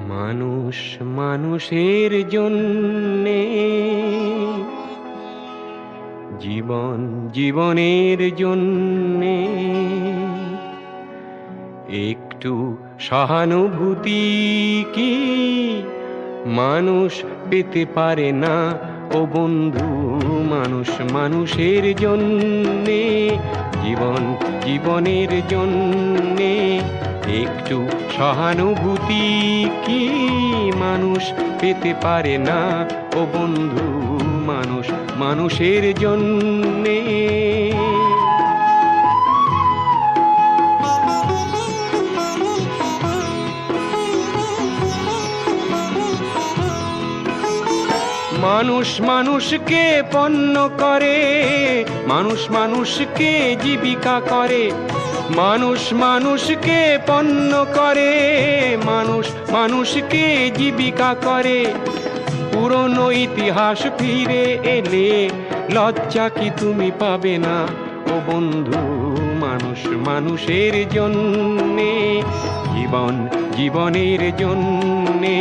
মানুষ মানুষের জন্যে, জীবন জীবনের জন্যে একটু সহানুভূতি কি মানুষ পেতে পারে না? ও বন্ধু, মানুষ মানুষের জন্যে, জীবন জীবনের জন্যে একটু সহানুভূতি কি মানুষ পেতে পারে না? ও বন্ধু, মানুষ মানুষের জন্যে। মানুষ মানুষকে পণ্য করে, মানুষ মানুষকে জীবিকা করে, মানুষ মানুষকে পণ্য করে, মানুষ মানুষকে জীবিকা করে। পুরনো ইতিহাস ফিরে এলে লজ্জা কি তুমি পাবে না? ও বন্ধু, মানুষ মানুষের জন্যে, জীবন জীবনের জন্যে